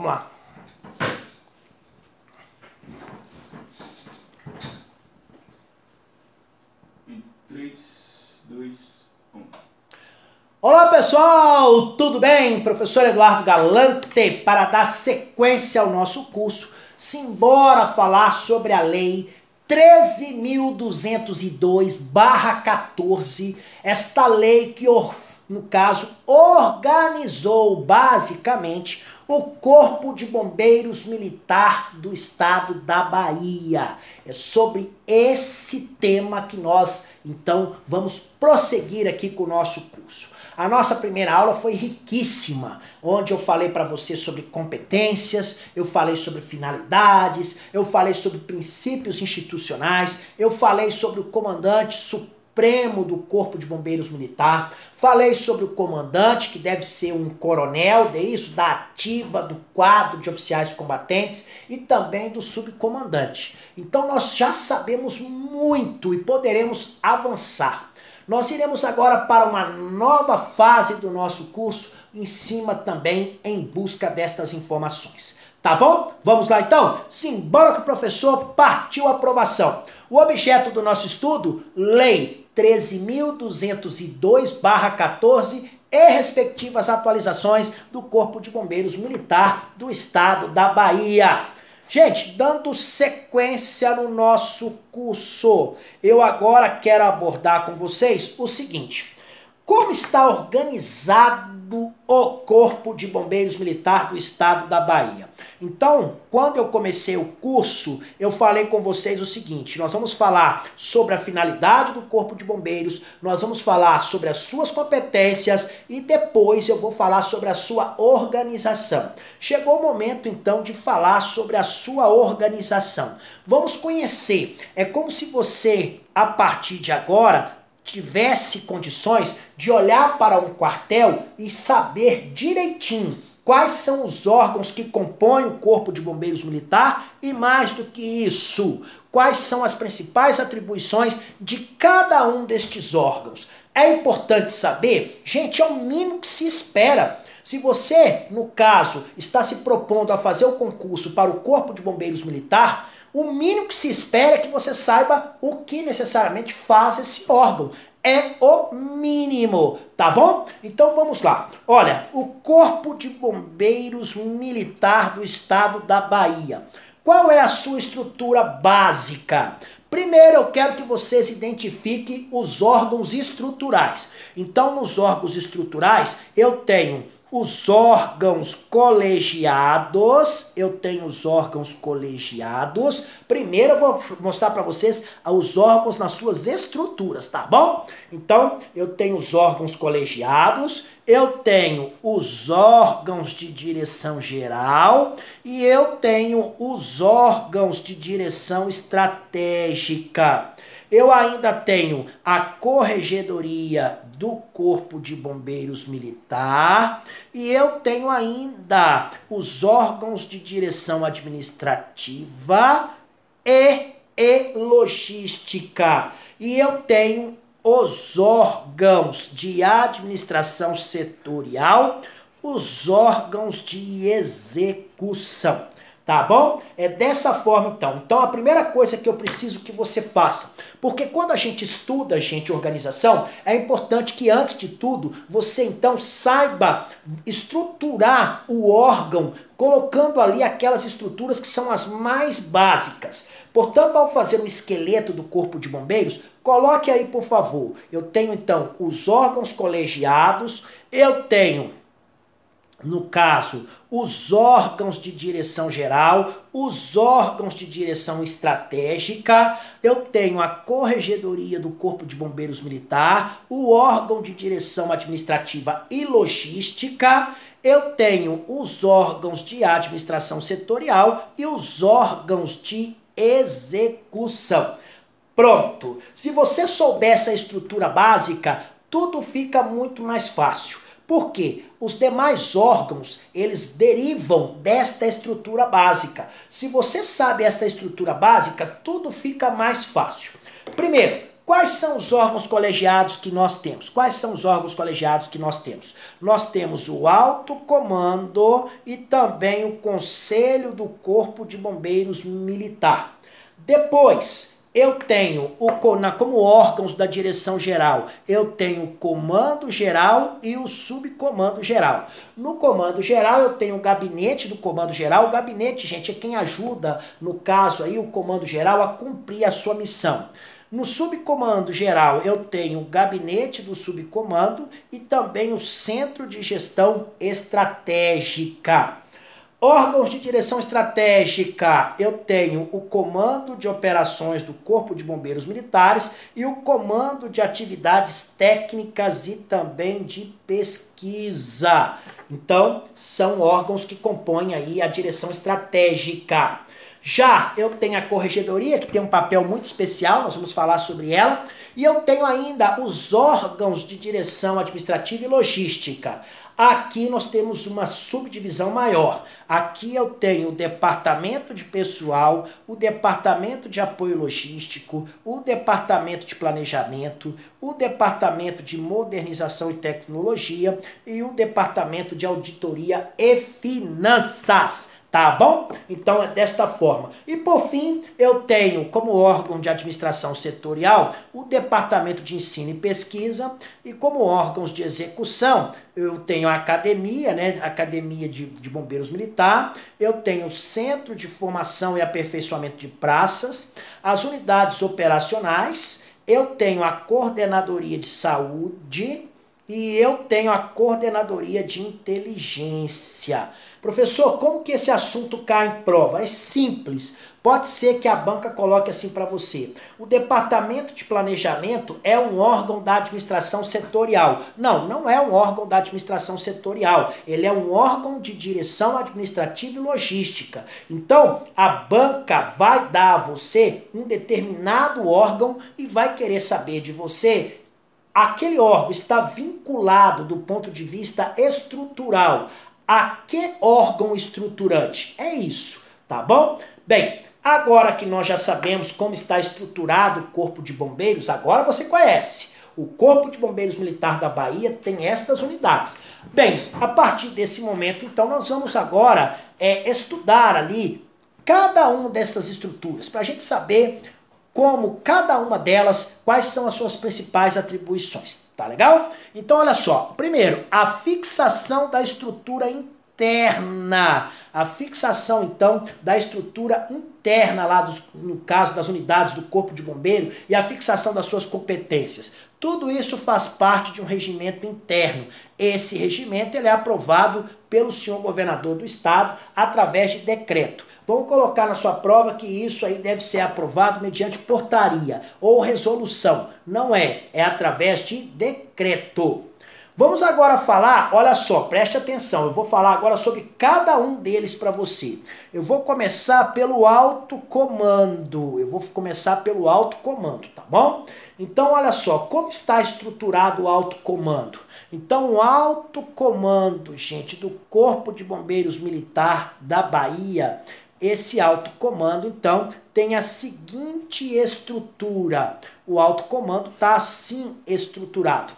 Vamos lá. Em 3, 2, 1. Olá pessoal, tudo bem? Professor Eduardo Galante para dar sequência ao nosso curso. Simbora falar sobre a lei 13.202/14, esta lei que, no caso, organizou basicamente o Corpo de Bombeiros Militar do Estado da Bahia. É sobre esse tema que nós, então, vamos prosseguir aqui com o nosso curso. A nossa primeira aula foi riquíssima, onde eu falei para você sobre competências, eu falei sobre finalidades, eu falei sobre princípios institucionais, eu falei sobre o comandante supremo do Corpo de Bombeiros Militar, falei sobre o comandante, que deve ser um coronel, da ativa, do quadro de oficiais combatentes e também do subcomandante. Então nós já sabemos muito e poderemos avançar. Nós iremos agora para uma nova fase do nosso curso, em cima também em busca destas informações. Tá bom? Vamos lá então? Simbora que o professor partiu a aprovação. O objeto do nosso estudo, Lei 13.202/14 e respectivas atualizações do Corpo de Bombeiros Militar do Estado da Bahia. Gente, dando sequência no nosso curso, eu agora quero abordar com vocês o seguinte: como está organizado o Corpo de Bombeiros Militar do Estado da Bahia? Então, quando eu comecei o curso, eu falei com vocês o seguinte: nós vamos falar sobre a finalidade do Corpo de Bombeiros, nós vamos falar sobre as suas competências e depois eu vou falar sobre a sua organização. Chegou o momento, então, de falar sobre a sua organização. Vamos conhecer. É como se você, a partir de agora, tivesse condições de olhar para um quartel e saber direitinho quais são os órgãos que compõem o Corpo de Bombeiros Militar e, mais do que isso, quais são as principais atribuições de cada um destes órgãos. É importante saber, gente, é o mínimo que se espera. Se você, no caso, está se propondo a fazer o concurso para o Corpo de Bombeiros Militar, o mínimo que se espera é que você saiba o que necessariamente faz esse órgão. É o mínimo, tá bom? Então vamos lá. Olha, o Corpo de Bombeiros Militar do Estado da Bahia. Qual é a sua estrutura básica? Primeiro eu quero que vocês identifiquem os órgãos estruturais. Então nos órgãos estruturais eu tenho os órgãos colegiados, Primeiro eu vou mostrar para vocês os órgãos nas suas estruturas, tá bom? Então, eu tenho os órgãos colegiados, eu tenho os órgãos de direção geral e eu tenho os órgãos de direção estratégica. Eu ainda tenho a Corregedoria do Corpo de Bombeiros Militar e eu tenho ainda os órgãos de direção administrativa e logística. E eu tenho os órgãos de administração setorial, os órgãos de execução. Tá bom? É dessa forma então. Então a primeira coisa que eu preciso que você faça, porque quando a gente estuda, organização, é importante que antes de tudo você então saiba estruturar o órgão, colocando ali aquelas estruturas que são as mais básicas. Portanto, ao fazer o esqueleto do Corpo de Bombeiros, coloque aí, por favor. Eu tenho então os órgãos colegiados, eu tenho, no caso, os órgãos de direção geral, os órgãos de direção estratégica, eu tenho a Corregedoria do Corpo de Bombeiros Militar, o órgão de direção administrativa e logística, eu tenho os órgãos de administração setorial e os órgãos de execução. Pronto! Se você souber essa estrutura básica, tudo fica muito mais fácil. Por quê? Os demais órgãos, eles derivam desta estrutura básica. Se você sabe esta estrutura básica, tudo fica mais fácil. Primeiro, quais são os órgãos colegiados que nós temos? Quais são os órgãos colegiados que nós temos? Nós temos o Alto Comando e também o Conselho do Corpo de Bombeiros Militar. Depois, eu tenho como órgãos da direção geral, eu tenho o comando geral e o subcomando geral. No comando geral, eu tenho o gabinete do comando geral. O gabinete, gente, é quem ajuda, no caso aí, o comando geral a cumprir a sua missão. No subcomando geral, eu tenho o gabinete do subcomando e também o centro de gestão estratégica. Órgãos de direção estratégica, eu tenho o Comando de Operações do Corpo de Bombeiros Militares e o Comando de Atividades Técnicas e também de Pesquisa. Então, são órgãos que compõem aí a direção estratégica. Já eu tenho a Corregedoria, que tem um papel muito especial, nós vamos falar sobre ela, e eu tenho ainda os órgãos de direção administrativa e logística. Aqui nós temos uma subdivisão maior. Aqui eu tenho o departamento de pessoal, o departamento de apoio logístico, o departamento de planejamento, o departamento de modernização e tecnologia e o departamento de auditoria e finanças. Tá bom? Então é desta forma. E por fim, eu tenho como órgão de administração setorial o Departamento de Ensino e Pesquisa e como órgãos de execução eu tenho a academia, né? Academia de Bombeiros Militar, eu tenho o Centro de Formação e Aperfeiçoamento de Praças, as unidades operacionais, eu tenho a Coordenadoria de Saúde e eu tenho a Coordenadoria de Inteligência. Professor, como que esse assunto cai em prova? É simples. Pode ser que a banca coloque assim para você. O departamento de planejamento é um órgão da administração setorial. Não, não é um órgão da administração setorial. Ele é um órgão de direção administrativa e logística. Então, a banca vai dar a você um determinado órgão e vai querer saber de você. Aquele órgão está vinculado do ponto de vista estrutural. A que órgão estruturante? É isso, tá bom? Bem, agora que nós já sabemos como está estruturado o Corpo de Bombeiros, agora você conhece. O Corpo de Bombeiros Militar da Bahia tem estas unidades. Bem, a partir desse momento, então, nós vamos agora estudar ali cada uma dessas estruturas, para a gente saber como cada uma delas, quais são as suas principais atribuições. Tá legal? Então, olha só. Primeiro, a fixação da estrutura interna. A fixação, então, da estrutura interna lá, no caso das unidades do Corpo de Bombeiro, e a fixação das suas competências. Tudo isso faz parte de um regimento interno. Esse regimento ele é aprovado pelo senhor governador do estado através de decreto. Vamos colocar na sua prova que isso aí deve ser aprovado mediante portaria ou resolução. Não é, é através de decreto. Vamos agora falar, olha só, preste atenção, eu vou falar agora sobre cada um deles para você. Eu vou começar pelo alto comando, tá bom? Então, olha só, como está estruturado o alto comando? Então, o alto comando, gente, do Corpo de Bombeiros Militar da Bahia, esse alto comando, então, tem a seguinte estrutura. O alto comando está assim estruturado.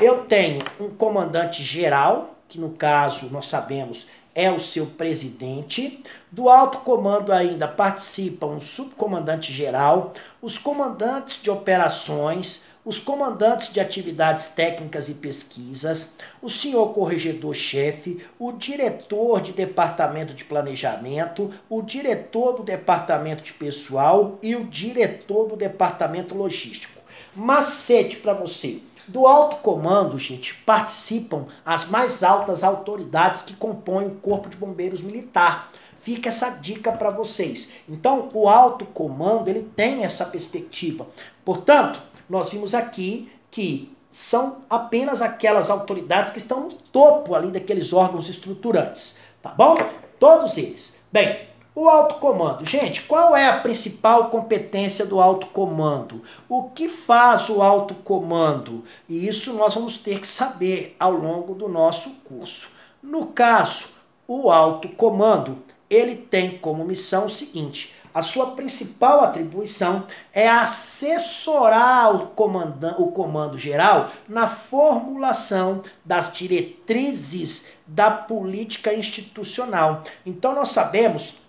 Eu tenho um comandante geral, que no caso nós sabemos é o seu presidente. Do alto comando ainda participam um subcomandante geral, os comandantes de operações, os comandantes de atividades técnicas e pesquisas, o senhor corregedor-chefe, o diretor de departamento de planejamento, o diretor do departamento de pessoal e o diretor do departamento logístico. Macete para você. Do alto comando, gente, participam as mais altas autoridades que compõem o Corpo de Bombeiros Militar. Fica essa dica para vocês. Então, o alto comando, ele tem essa perspectiva. Portanto, nós vimos aqui que são apenas aquelas autoridades que estão no topo ali daqueles órgãos estruturantes, tá bom? Todos eles. Bem, o alto comando. Gente, qual é a principal competência do alto comando? O que faz o alto comando? E isso nós vamos ter que saber ao longo do nosso curso. No caso, o alto comando, ele tem como missão o seguinte: a sua principal atribuição é assessorar o comando geral na formulação das diretrizes da política institucional. Então nós sabemos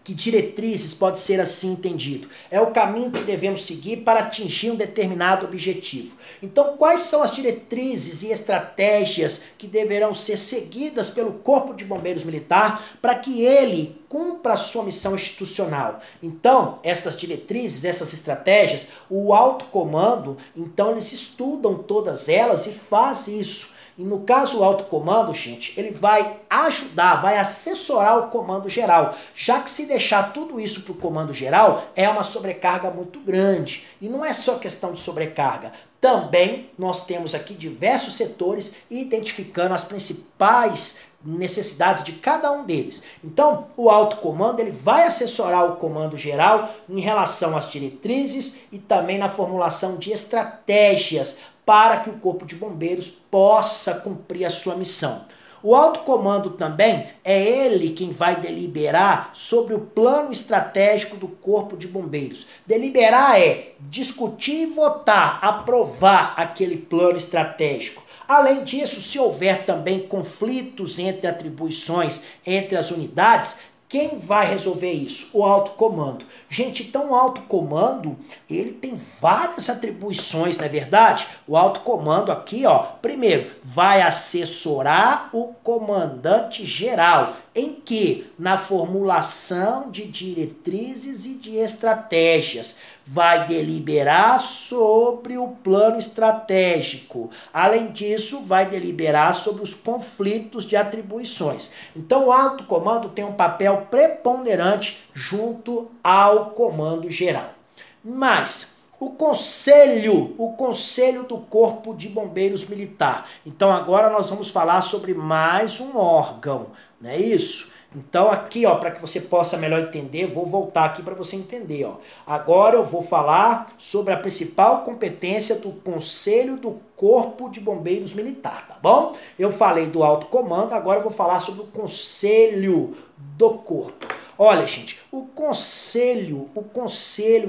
que diretrizes pode ser assim entendido. É o caminho que devemos seguir para atingir um determinado objetivo. Então, quais são as diretrizes e estratégias que deverão ser seguidas pelo Corpo de Bombeiros Militar para que ele cumpra a sua missão institucional? Então, essas diretrizes, essas estratégias, o alto comando, então eles estudam todas elas e faz isso. E no caso o alto comando, gente, ele vai ajudar, vai assessorar o comando geral, já que se deixar tudo isso para o comando geral é uma sobrecarga muito grande. E não é só questão de sobrecarga. Também nós temos aqui diversos setores identificando as principais necessidades de cada um deles. Então, o alto comando ele vai assessorar o comando geral em relação às diretrizes e também na formulação de estratégias para que o Corpo de Bombeiros possa cumprir a sua missão. O alto comando também é ele quem vai deliberar sobre o plano estratégico do Corpo de Bombeiros. Deliberar é discutir e votar, aprovar aquele plano estratégico. Além disso, se houver também conflitos entre atribuições entre as unidades, quem vai resolver isso? O alto comando. Gente, então o alto comando, ele tem várias atribuições, não é verdade? O alto comando aqui, ó, primeiro, vai assessorar o comandante geral. Em que? Na formulação de diretrizes e de estratégias. Vai deliberar sobre o plano estratégico. Além disso, vai deliberar sobre os conflitos de atribuições. Então, o alto comando tem um papel preponderante junto ao comando geral. Mas o conselho do Corpo de Bombeiros Militar. Então, agora nós vamos falar sobre mais um órgão, não é isso? Então aqui, ó, para que você possa melhor entender, vou voltar aqui para você entender, ó. Agora eu vou falar sobre a principal competência do Conselho do Corpo de Bombeiros Militar, tá bom? Eu falei do alto comando, agora eu vou falar sobre o Conselho do Corpo. Olha, gente, o conselho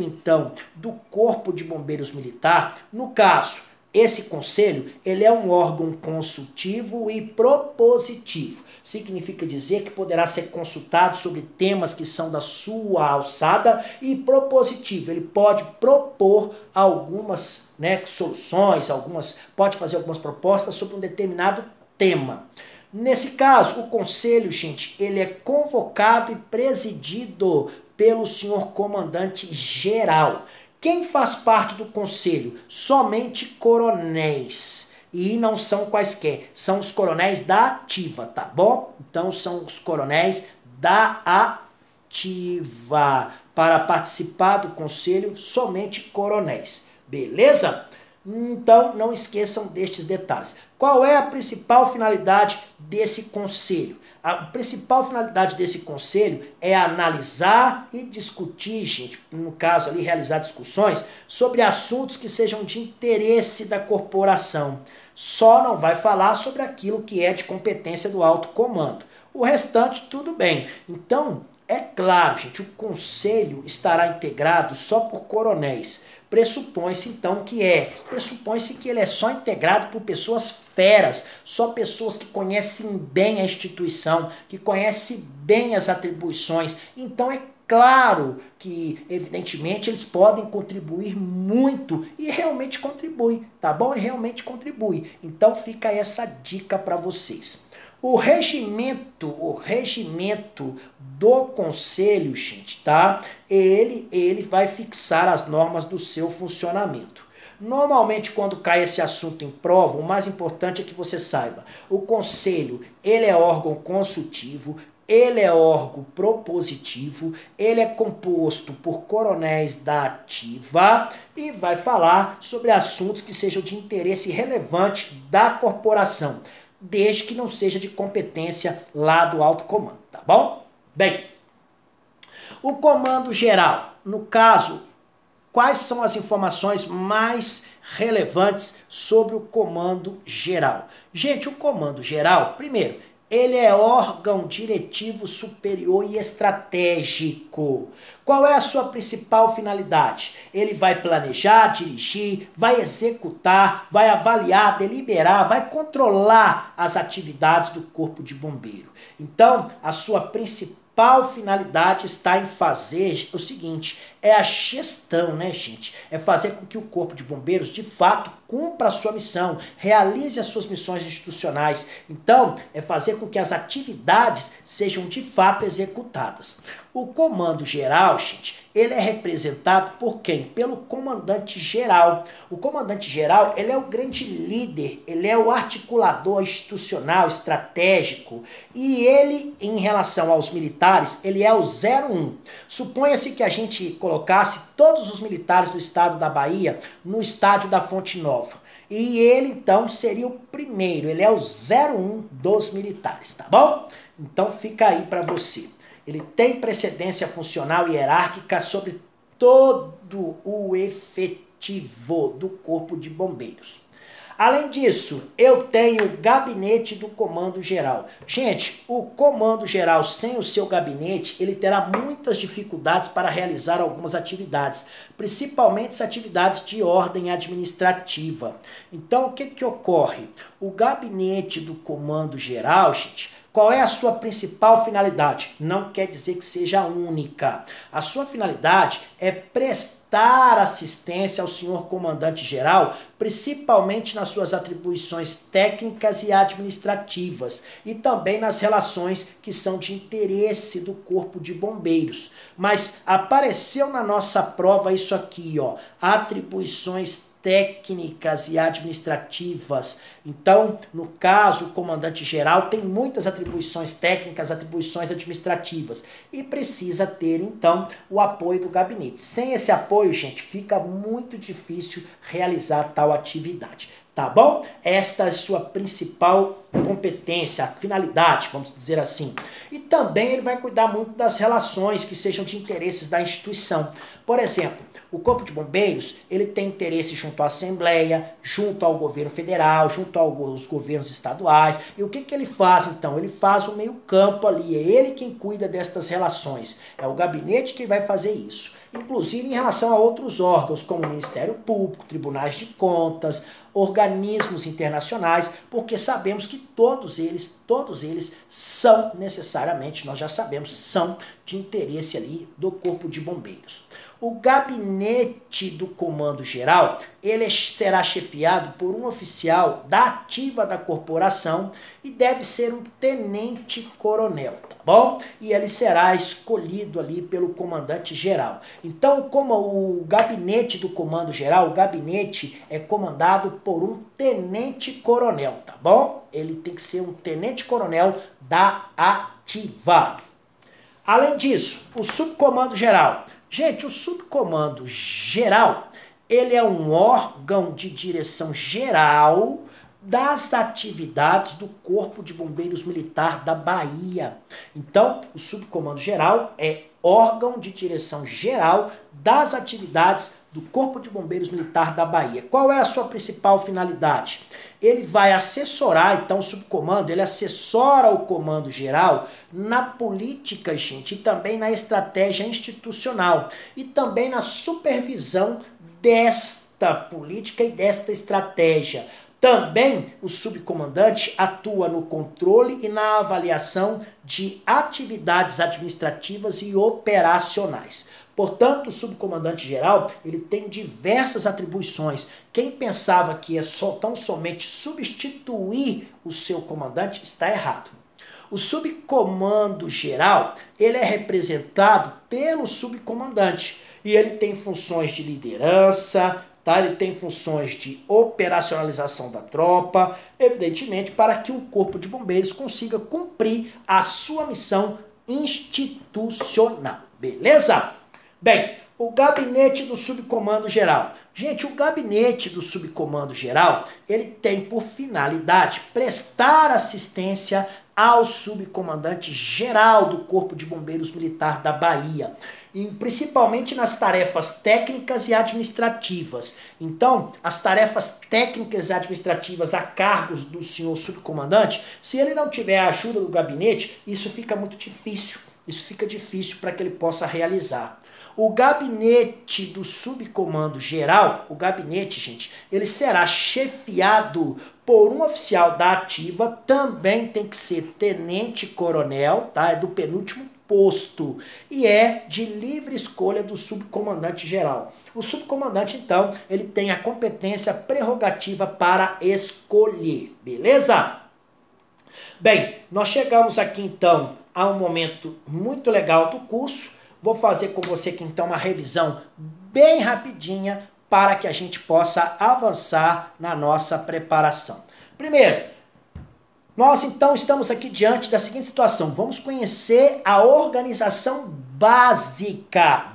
então do Corpo de Bombeiros Militar, no caso, esse conselho, ele é um órgão consultivo e propositivo. Significa dizer que poderá ser consultado sobre temas que são da sua alçada e propositivo. Ele pode propor algumas, soluções, pode fazer algumas propostas sobre um determinado tema. Nesse caso, o conselho, gente, ele é convocado e presidido pelo senhor comandante geral. Quem faz parte do conselho? Somente coronéis. E não são quaisquer, são os coronéis da ativa, tá bom? Então são os coronéis da ativa. Para participar do conselho, somente coronéis, beleza? Então não esqueçam destes detalhes. Qual é a principal finalidade desse conselho? A principal finalidade desse conselho é analisar e discutir, gente, no caso ali, realizar discussões sobre assuntos que sejam de interesse da corporação. Só não vai falar sobre aquilo que é de competência do alto comando. O restante, tudo bem. Então, é claro, gente, o conselho estará integrado só por coronéis. Pressupõe-se então que ele é só integrado por pessoas feras, só pessoas que conhecem bem a instituição, que conhecem bem as atribuições. Então é claro que, evidentemente, eles podem contribuir muito e realmente contribuem, tá bom? E realmente contribuem. Então fica essa dica para vocês. O regimento do conselho, gente, tá? Ele vai fixar as normas do seu funcionamento. Normalmente, quando cai esse assunto em prova, o mais importante é que você saiba, o conselho, ele é órgão consultivo, ele é órgão propositivo, ele é composto por coronéis da ativa e vai falar sobre assuntos que sejam de interesse relevante da corporação, desde que não seja de competência lá do alto comando, tá bom? Bem, o comando geral, no caso, quais são as informações mais relevantes sobre o comando geral? Gente, o comando geral, primeiro, ele é órgão diretivo superior e estratégico. Qual é a sua principal finalidade? Ele vai planejar, dirigir, vai executar, vai avaliar, deliberar, vai controlar as atividades do Corpo de Bombeiro. Então, a sua principal finalidade está em fazer o seguinte, é a gestão, né, gente? É fazer com que o Corpo de Bombeiros, de fato, cumpra a sua missão, realize as suas missões institucionais. Então, é fazer com que as atividades sejam, de fato, executadas. O comando geral, gente, ele é representado por quem? Pelo comandante geral. O comandante geral, ele é o grande líder, ele é o articulador institucional, estratégico, e ele, em relação aos militares, ele é o 01. Suponha-se que a gente colocasse todos os militares do estado da Bahia no estádio da Fonte Nova. E ele, então, seria o primeiro, ele é o 01 dos militares, tá bom? Então fica aí para você. Ele tem precedência funcional e hierárquica sobre todo o efetivo do Corpo de Bombeiros. Além disso, eu tenho o gabinete do comando geral. Gente, o comando geral sem o seu gabinete, ele terá muitas dificuldades para realizar algumas atividades, principalmente as atividades de ordem administrativa. Então, o que ocorre? O gabinete do comando geral, gente, qual é a sua principal finalidade? Não quer dizer que seja a única. A sua finalidade é prestar assistência ao senhor comandante-geral, principalmente nas suas atribuições técnicas e administrativas, e também nas relações que são de interesse do Corpo de Bombeiros. Mas apareceu na nossa prova isso aqui, ó, atribuições técnicas e administrativas. Então, no caso, o comandante-geral tem muitas atribuições técnicas, atribuições administrativas e precisa ter, então, o apoio do gabinete. Sem esse apoio, gente, fica muito difícil realizar tal atividade. Tá bom? Esta é a sua principal competência, a finalidade, vamos dizer assim. E também ele vai cuidar muito das relações que sejam de interesses da instituição. Por exemplo, o Corpo de Bombeiros, ele tem interesse junto à Assembleia, junto ao governo federal, junto aos governos estaduais. E o que ele faz, então? Ele faz o meio-campo ali, é ele quem cuida destas relações. É o gabinete que vai fazer isso. Inclusive em relação a outros órgãos, como o Ministério Público, tribunais de contas, organismos internacionais, porque sabemos que todos eles são necessariamente, nós já sabemos, são de interesse ali do Corpo de Bombeiros. O gabinete do comando geral, ele será chefiado por um oficial da ativa da corporação e deve ser um tenente-coronel, tá bom? E ele será escolhido ali pelo comandante geral. Então, como o gabinete do comando geral, o gabinete é comandado por um tenente-coronel, tá bom? Ele tem que ser um tenente-coronel da ativa. Além disso, o subcomando geral. Gente, o subcomando geral, ele é um órgão de direção geral das atividades do Corpo de Bombeiros Militar da Bahia. Então, o subcomando geral é órgão de direção geral das atividades do Corpo de Bombeiros Militar da Bahia. Qual é a sua principal finalidade? Ele vai assessorar, então o subcomando, ele assessora o comando geral na política, gente, e também na estratégia institucional, e também na supervisão desta política e desta estratégia. Também o subcomandante atua no controle e na avaliação de atividades administrativas e operacionais. Portanto, o subcomandante-geral, ele tem diversas atribuições. Quem pensava que é tão somente substituir o seu comandante, está errado. O subcomando-geral, ele é representado pelo subcomandante e ele tem funções de liderança, tá? Ele tem funções de operacionalização da tropa, evidentemente, para que o Corpo de Bombeiros consiga cumprir a sua missão institucional. Beleza? Bem, o gabinete do subcomando geral. Gente, o gabinete do subcomando geral, ele tem por finalidade prestar assistência ao subcomandante geral do Corpo de Bombeiros Militar da Bahia, e principalmente nas tarefas técnicas e administrativas. Então, as tarefas técnicas e administrativas a cargo do senhor subcomandante, se ele não tiver a ajuda do gabinete, isso fica muito difícil. Isso fica difícil para que ele possa realizar. O gabinete do subcomando geral, o gabinete, gente, ele será chefiado por um oficial da ativa, também tem que ser tenente-coronel, tá? É do penúltimo posto e é de livre escolha do subcomandante geral. O subcomandante, então, ele tem a competência prerrogativa para escolher, beleza? Bem, nós chegamos aqui, então, a um momento muito legal do curso. Vou fazer com você aqui, então, uma revisão bem rapidinha para que a gente possa avançar na nossa preparação. Primeiro, nós, então, estamos aqui diante da seguinte situação. Vamos conhecer a organização básica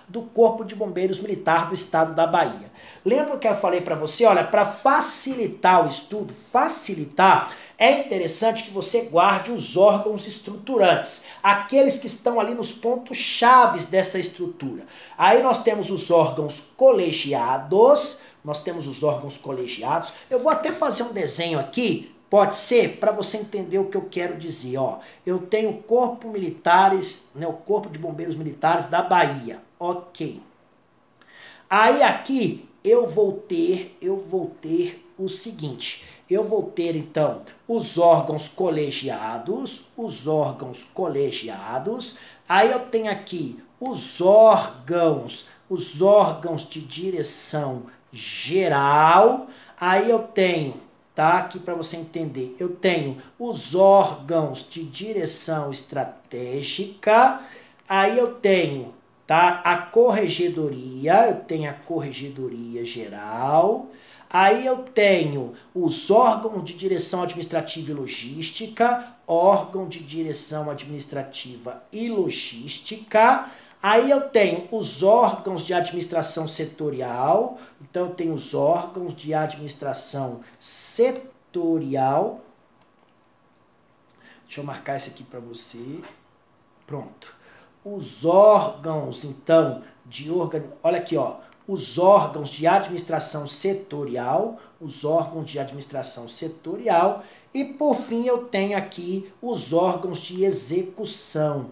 do Corpo de Bombeiros Militar do Estado da Bahia. Lembra que eu falei para você? Olha, para facilitar o estudo, é interessante que você guarde os órgãos estruturantes, aqueles que estão ali nos pontos chaves dessa estrutura. Aí nós temos os órgãos colegiados, Eu vou até fazer um desenho aqui, pode ser, para você entender o que eu quero dizer. Ó, eu tenho o Corpo Militares, né, o Corpo de Bombeiros Militares da Bahia, ok. Aí aqui eu vou ter o seguinte, eu vou ter então os órgãos colegiados, aí eu tenho aqui os órgãos de direção geral, aí eu tenho, tá, aqui para você entender, eu tenho os órgãos de direção estratégica, aí eu tenho, tá, a corregedoria, geral, aí eu tenho os órgãos de direção administrativa e logística, aí eu tenho os órgãos de administração setorial, então eu tenho os órgãos de administração setorial, deixa eu marcar isso aqui para você, pronto. Os órgãos, então, olha aqui, ó, os órgãos de administração setorial, e por fim eu tenho aqui os órgãos de execução,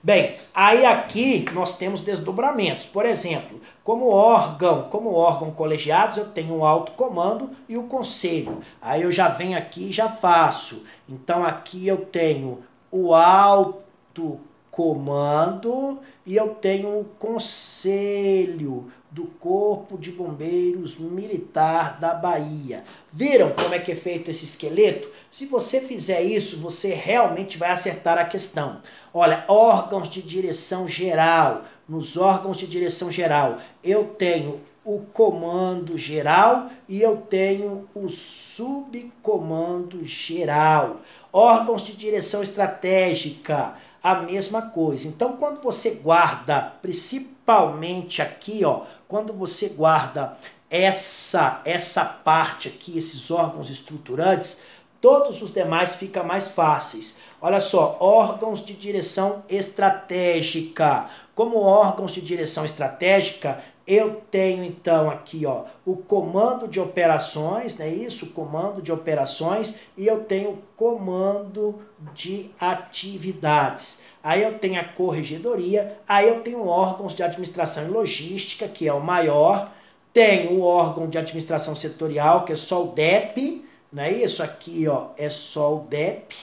Bem, aí aqui nós temos desdobramentos. Por exemplo, como órgão colegiados, eu tenho o alto comando e o conselho. Aí eu já venho aqui e já faço. Então aqui eu tenho o alto comando e eu tenho o conselho do Corpo de Bombeiros Militar da Bahia. Viram como é que é feito esse esqueleto? Se você fizer isso, você realmente vai acertar a questão. Olha, órgãos de direção geral. Nos órgãos de direção geral, eu tenho o comando geral e eu tenho o subcomando geral. Órgãos de direção estratégica, a mesma coisa. Então, quando você guarda, principalmente aqui, ó, quando você guarda essa parte aqui, esses órgãos estruturantes, todos os demais ficam mais fáceis. Olha só, órgãos de direção estratégica. Como órgãos de direção estratégica, eu tenho então aqui, ó, o comando de operações, não é isso? O comando de operações, e eu tenho o comando de atividades. Aí eu tenho a corregedoria, aí eu tenho órgãos de administração e logística, que é o maior. Tenho o órgão de administração setorial, que é só o DEP, não é isso? Aqui, ó, é só o DEP.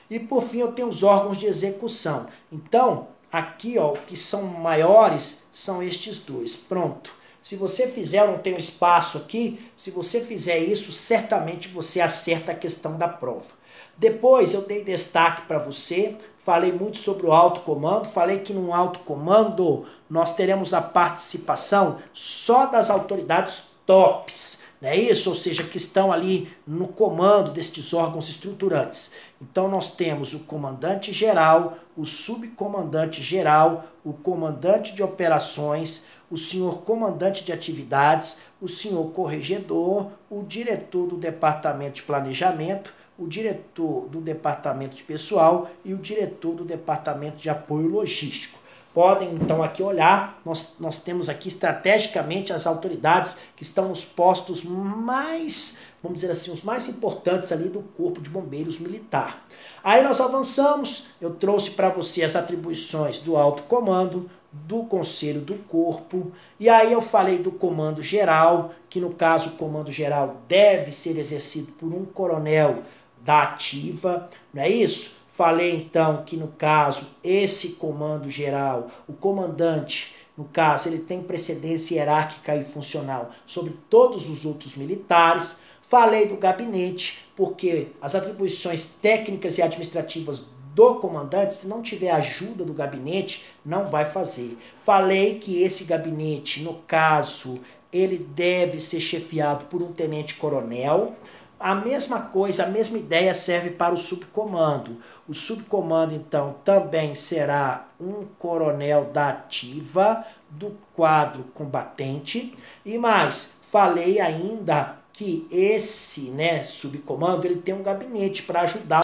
E por fim eu tenho os órgãos de execução. Então, aqui, ó, o que são maiores são estes dois. Pronto. Se você fizer, eu não tenho espaço aqui, se você fizer isso, certamente você acerta a questão da prova. Depois eu dei destaque para você, falei muito sobre o alto comando, falei que no alto comando nós teremos a participação só das autoridades tops, não é isso? Ou seja, que estão ali no comando destes órgãos estruturantes. Então nós temos o comandante geral, o subcomandante geral, o comandante de operações, o senhor comandante de atividades, o senhor corregedor, o diretor do departamento de planejamento, o diretor do departamento de pessoal e o diretor do departamento de apoio logístico. Podem então aqui olhar, nós temos aqui estrategicamente as autoridades que estão nos postos mais, vamos dizer assim, os mais importantes ali do Corpo de Bombeiros Militar. Aí nós avançamos, eu trouxe para você as atribuições do alto comando, do conselho do corpo, e aí eu falei do comando geral, que no caso o comando geral deve ser exercido por um coronel da ativa, não é isso? Falei então que no caso esse comando geral, o comandante, no caso ele tem precedência hierárquica e funcional sobre todos os outros militares. Falei do gabinete, porque as atribuições técnicas e administrativas do comandante, se não tiver ajuda do gabinete, não vai fazer. Falei que esse gabinete, no caso, ele deve ser chefiado por um tenente-coronel. A mesma coisa, a mesma ideia serve para o subcomando. O subcomando, então, também será um coronel da ativa, do quadro combatente. E mais, falei ainda que esse subcomando ele tem um gabinete para ajudar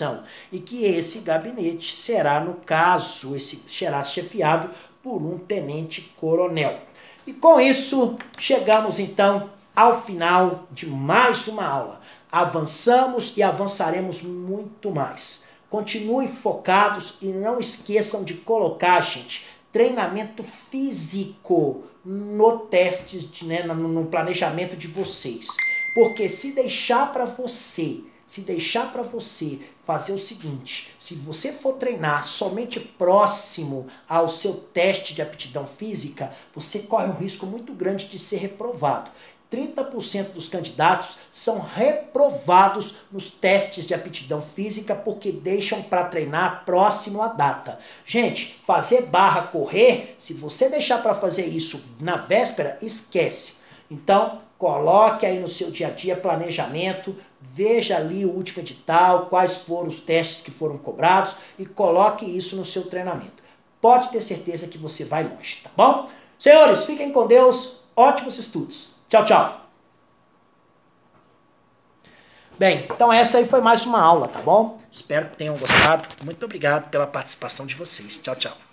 e que esse gabinete será, no caso, será chefiado por um tenente-coronel. E com isso, chegamos então ao final de mais uma aula. Avançamos e avançaremos muito mais. Continuem focados e não esqueçam de colocar, gente, treinamento físico no teste, no planejamento de vocês. Porque se deixar para você fazer o seguinte, se você for treinar somente próximo ao seu teste de aptidão física, você corre um risco muito grande de ser reprovado. 30% dos candidatos são reprovados nos testes de aptidão física porque deixam para treinar próximo à data. Gente, fazer barra correr, se você deixar para fazer isso na véspera, esquece. Então, coloque aí no seu dia a dia planejamento, veja ali o último edital, quais foram os testes que foram cobrados e coloque isso no seu treinamento. Pode ter certeza que você vai longe, tá bom? Senhores, fiquem com Deus, ótimos estudos. Tchau, tchau. Bem, então essa aí foi mais uma aula, tá bom? Espero que tenham gostado. Muito obrigado pela participação de vocês. Tchau, tchau.